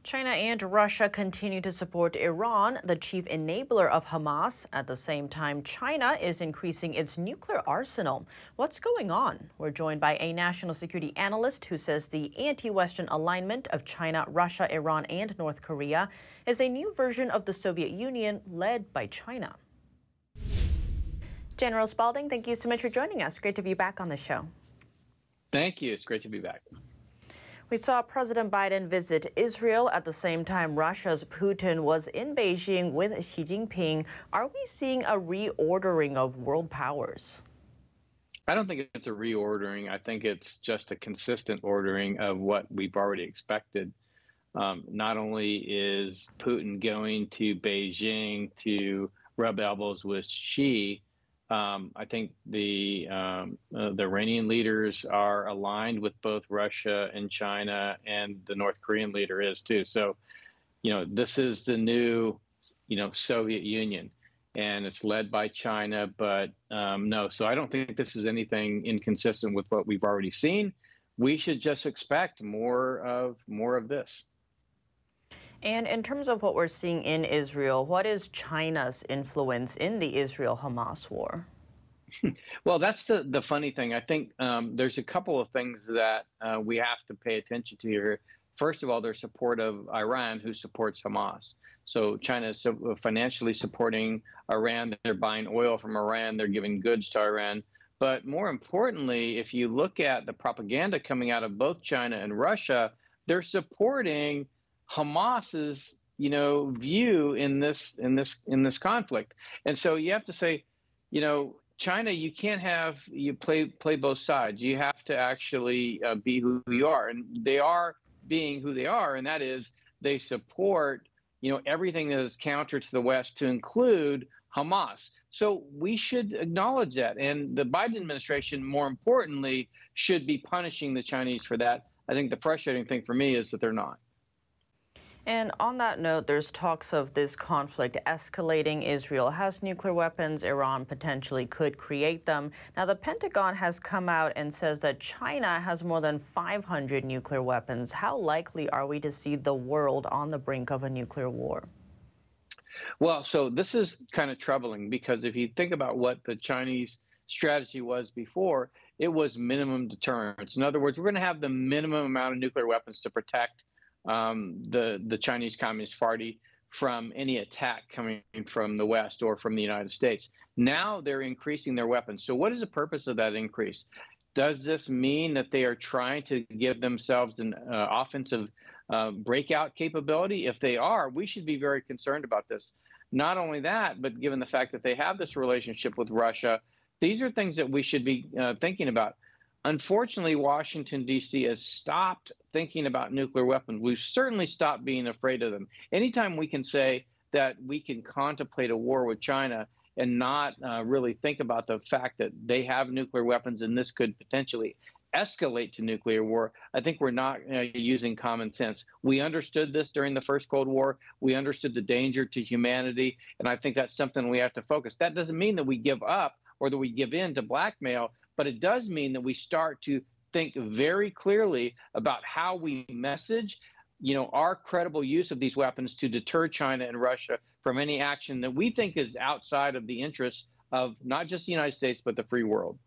China and Russia continue to support Iran, the chief enabler of Hamas. At the same time, China is increasing its nuclear arsenal. What's going on? We're joined by a national security analyst who says the anti-Western alignment of China, Russia, Iran, and North Korea is a new version of the Soviet Union led by China. General Spalding, thank you so much for joining us. Great to be back on the show. Thank you. It's great to be back. We saw President Biden visit Israel at the same time Russia's Putin was in Beijing with Xi Jinping. Are we seeing a reordering of world powers? I don't think it's a reordering. I think it's just a consistent ordering of what we've already expected. Not only is Putin going to Beijing to rub elbows with Xi, I think the Iranian leaders are aligned with both Russia and China, and the North Korean leader is too. So, this is the new, Soviet Union, and it's led by China. But no, so I don't think this is anything inconsistent with what we've already seen. We should just expect more of this. And in terms of what we're seeing in Israel, what is China's influence in the Israel-Hamas war? Well, that's the funny thing. I think there's a couple of things that we have to pay attention to here. First of all, their support of Iran, who supports Hamas. So China is financially supporting Iran. They're buying oil from Iran. They're giving goods to Iran. But more importantly, if you look at the propaganda coming out of both China and Russia, they're supporting Hamas's, view in this conflict. And so you have to say, China, you can't play both sides. You have to actually be who you are, and they are being who they are, and that is they support, everything that is counter to the West, to include Hamas. So we should acknowledge that, and the Biden administration, more importantly, should be punishing the Chinese for that. I think the frustrating thing for me is that they're not. And on that note, there's talks of this conflict escalating. Israel has nuclear weapons. Iran potentially could create them. Now, the Pentagon has come out and says that China has more than 500 nuclear weapons. How likely are we to see the world on the brink of a nuclear war? Well, so this is kind of troubling, because if you think about what the Chinese strategy was before, it was minimum deterrence. In other words, we're going to have the minimum amount of nuclear weapons to protect the Chinese Communist Party from any attack coming from the West or from the United States. Now they're increasing their weapons. So what is the purpose of that increase? Does this mean that they are trying to give themselves an offensive breakout capability? If they are, we should be very concerned about this. Not only that, but given the fact that they have this relationship with Russia, these are things that we should be thinking about. Unfortunately, Washington, D.C. has stopped thinking about nuclear weapons. We've certainly stopped being afraid of them. Anytime we can say that we can contemplate a war with China and not really think about the fact that they have nuclear weapons and this could potentially escalate to nuclear war, I think we're not using common sense. We understood this during the first Cold War. We understood the danger to humanity, and I think that's something we have to focus. That doesn't mean that we give up or that we give in to blackmail, but it does mean that we start to think very clearly about how we message, our credible use of these weapons to deter China and Russia from any action that we think is outside of the interests of not just the United States, but the free world.